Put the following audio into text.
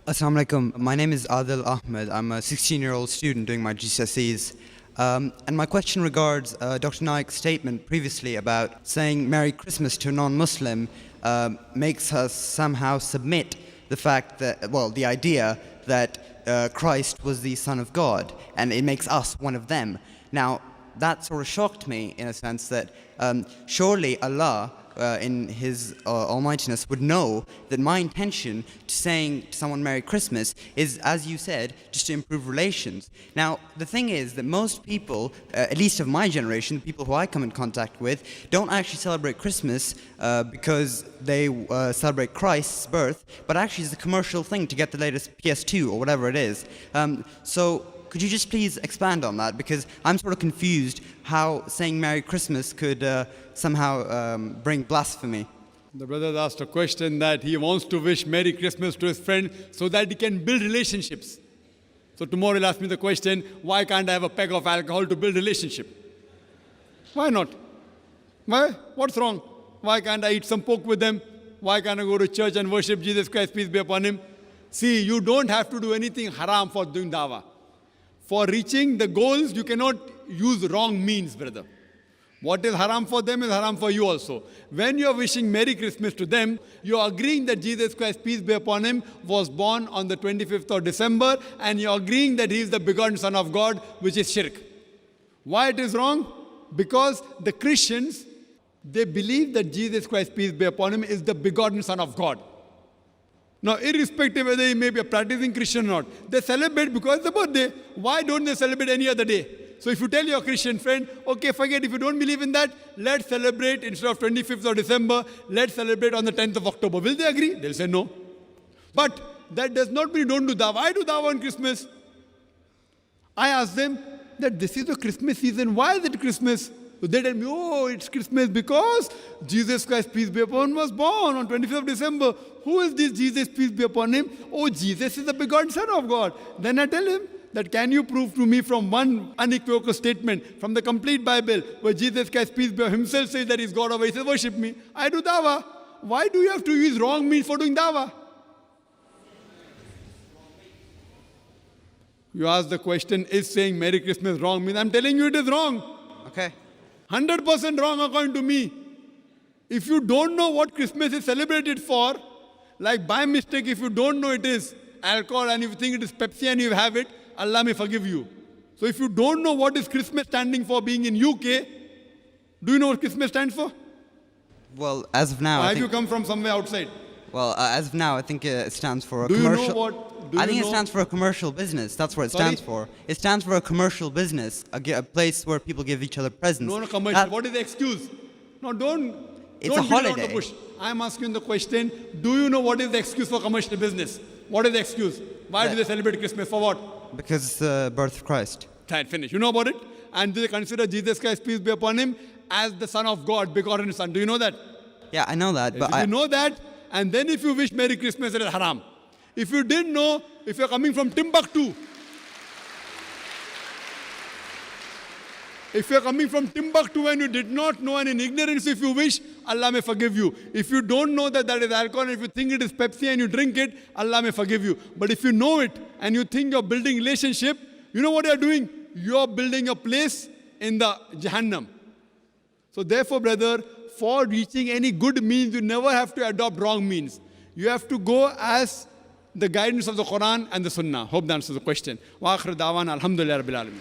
Assalamu alaikum. My name is Adil Ahmed. I'm a 16-year-old student doing my GCSEs. And my question regards Dr. Naik's statement previously about saying Merry Christmas to a non-Muslim makes us somehow submit the fact that, well, the idea that Christ was the Son of God, and it makes us one of them. Now, that sort of shocked me in a sense that surely Allah in His almightiness would know that my intention to saying to someone Merry Christmas is, as you said, just to improve relations. Now, the thing is that most people, at least of my generation, people who I come in contact with, don't actually celebrate Christmas because they celebrate Christ's birth, but actually it's a commercial thing to get the latest PS2 or whatever it is. So could you just please expand on that? Because I'm sort of confused how saying Merry Christmas could somehow bring blasphemy. The brother asked a question that he wants to wish Merry Christmas to his friend so that he can build relationships. So tomorrow he'll ask me the question, why can't I have a peg of alcohol to build relationship? Why not? Why? What's wrong? Why can't I eat some pork with them? Why can't I go to church and worship Jesus Christ, peace be upon Him? See, you don't have to do anything haram for doing dawah. For reaching the goals, you cannot use wrong means, brother. What is haram for them is haram for you also. When you are wishing Merry Christmas to them, you are agreeing that Jesus Christ, peace be upon Him, was born on the 25th of December, and you are agreeing that He is the begotten Son of God, which is shirk. Why it is wrong? Because the Christians, they believe that Jesus Christ, peace be upon Him, is the begotten Son of God. Now, irrespective whether he may be a practicing Christian or not, they celebrate because it's the birthday. Why don't they celebrate any other day? So if you tell your Christian friend, okay, forget, if you don't believe in that, let's celebrate instead of 25th of December, let's celebrate on the 10th of October. Will they agree? They'll say no. But that does not mean don't do dawah. I do dawah on Christmas. I ask them that this is the Christmas season. Why is it Christmas? So they tell me, oh, it's Christmas because Jesus Christ, peace be upon Him, was born on 25th of December. Who is this Jesus, peace be upon Him? Oh, Jesus is the begotten Son of God. Then I tell him that can you prove to me from one unequivocal statement from the complete Bible where Jesus Christ, peace be upon Him, Himself says that He's God or He says, worship me. I do dawah. Why do you have to use wrong means for doing dawah? You ask the question, is saying Merry Christmas wrong means? I'm telling you it is wrong. Okay. 100% wrong according to me. If you don't know what Christmas is celebrated for, like by mistake, if you don't know it is alcohol and if you think it is Pepsi and you have it, Allah may forgive you. So if you don't know what is Christmas standing for being in UK, do you know what Christmas stands for? Well, as of now, Or have you come from somewhere outside? Well, as of now, I think it stands for a Do you commercial. know what? I think it stands for a commercial business. That's what it stands for. It stands for a commercial business, a place where people give each other presents. No, commercial. What is the excuse? No, don't. It's don't a beat around holiday. the bush. I'm asking the question, do you know what is the excuse for commercial business? What is the excuse? Why do they celebrate Christmas? For what? Because it's the birth of Christ. That finish. You know about it? And do they consider Jesus Christ, peace be upon Him, as the Son of God, begotten Son? Do you know that? Yeah, I know that, but If you know that, and then if you wish Merry Christmas, it is haram. If you didn't know, if you're coming from Timbuktu, if you're coming from Timbuktu and you did not know and in ignorance, if you wish, Allah may forgive you. If you don't know that that is alcohol, and if you think it is Pepsi and you drink it, Allah may forgive you. But if you know it and you think you're building relationship, you know what you're doing? You're building a place in the Jahannam. So therefore, brother, for reaching any good means, you never have to adopt wrong means. You have to go as the guidance of the Quran and the Sunnah. Hope that answers the question. Wa akhir da'wana alhamdulillah rabbil alamin.